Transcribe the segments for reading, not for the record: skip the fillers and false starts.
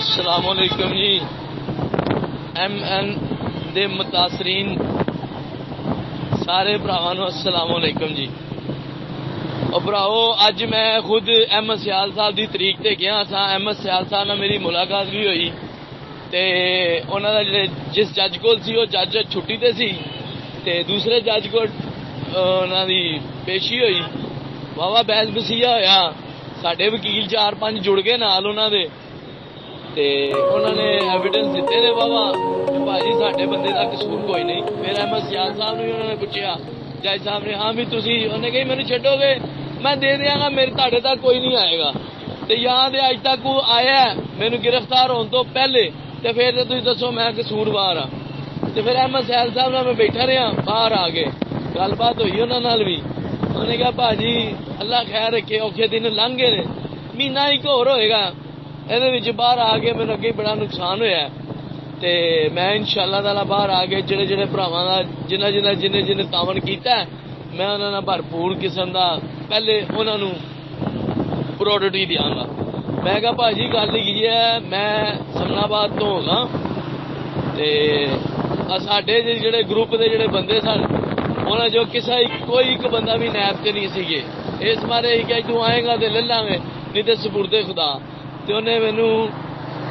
अस्सलामुअलैकुम जी। MN दे मुतासरीन सारे भरावां नूं अस्सलामुअलैकुम जी। और भराओ अज मैं खुद अहमद सियाल साहब की तरीक ते गया सा। अहमद सियाल साहब नाल मेरी मुलाकात भी हुई ते उन्हां दा जिस जज कोल सी ओह जज छुट्टी ते सी ते दूसरे जज कोल उन्हां दी पेशी हुई। वाहवा बहस बसीया होया। साडे वकील 4-5 जुड़ गए नाल उन्हां दे ते उन्होंने एविडेंस दिते ने वाहवा भाजी साडे बंदे का कसूर कोई नहीं। फिर अहमद सियाल साहब ने उन्होंने पूछा जज साहब ने, हाँ भी तुसी, उन्हें कही मैंने छड्डोगे मैं दे देंगा, मेरे ताड़े तक कोई नहीं आएगा। तो यहाँ दे अज तक वो आया मैनू गिरफ्तार होने तो पहले, तो फिर तुम दसो मैं कसूरवार हाँ। तो फिर अहमद सियाल साहब नाल मैं बैठा रहा, बाहर आ गए गलबात हुई उन्होंने नाल भी। उन्हें कहा भाजी अल्लाह खैर रखे, औखे दिन लंघ गए ने, महीना एक होर होएगा ये बाहर आ गए। मैंने अगे बड़ा नुकसान होया ते मैं इंशाअल्लाह ताला बाहर आ गए जेड़े जेड़े भरावां दा जिन्हें तावन किया मैं उन्होंने भरपूर किस्म का पहले उन्होंने प्रोडक्टी देंगा। मैं कहा भाजी गल की है, मैं समनाबाद तो होगा ते साडे जेड़े ग्रुप के जेड़े बंदे सन उन्हें जो किसा कोई एक बंदा भी नैब से नहीं सीगे। इस बारे ही क्या तू आएगा तो ले लांगे नहीं तो सपुरदे खुदा। तो उन्हें मैनू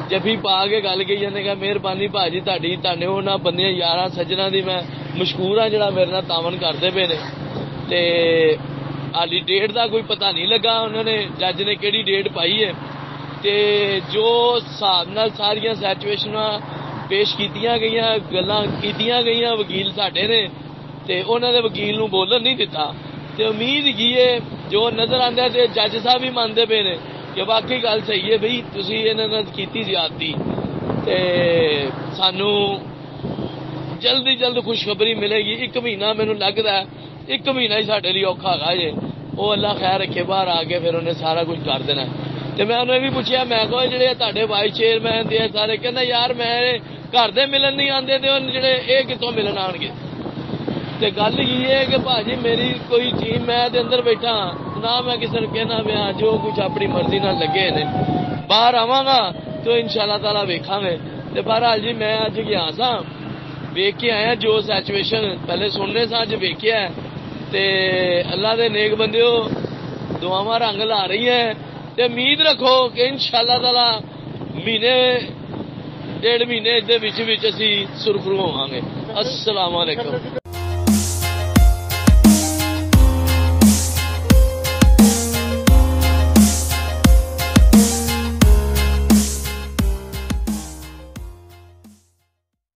जफी पा के गल कही, उन्हें कहा मेहरबानी भाजी ताड़ी, तुहाडे उन्हां बंदियां यारां सज्जना दी मैं मशकूर हाँ जिहड़ा मेरे नाल तावन करदे पे ने। ते हाली डेट का कोई पता नहीं लगा, उन्होंने जज ने किहड़ी डेट पाई है। ते जो हिसाब नाल सारियां सिचुएशनां पेश कीतियां गईयां, गल्लां कीतियां गईयां वकील साडे ने ते उन्हां दे वकील नूं बोलन नहीं दिता। ते उम्मीद की है जो नजर आंदा ते जज साहब भी मानते पे ने कि वाकई गल सही है बई तुसी इन्हां नाल कीती ज्यादती ते सानू जल्दी जल्द खुशखबरी मिलेगी। 1 महीना मैनू लगता है 1 महीना ही साडे लई औखा है जे, वो अल्लाह खैर रखे बाहर आके फिर उन्हें सारा कुछ कर देना। तो मैं उन्हें भी पूछा, मैं कहा जेड़े तुहाडे वाइस चेयरमैन दे सारे, कहंदा यार मैं घर दे मिलन नहीं आंदे ते जेड़े ये कित्थों मिलन आणगे। ते गल ये है कि भाजी मेरी कोई टीम मैं दे अंदर बैठा ना, मैं किसी को कहना पिया, जो कुछ अपनी मर्जी नाल लगे ने। बाहर आवांगा तो इंशाअल्लाह ताला वेखांगे। ते बहरहाल जी मैं अज गया सा, वेख के आया जो सिचुएशन पहले सुनने सा अज वेख्या ते अल्लाह दे नेक बंदिओ दुआवां रंग ला रही है। ते उम्मीद रखो कि इंशाअल्लाह ताला महीने 1.5 महीने दे विच असीं सुरखरू होवांगे। अस्सलाम वालेकुम।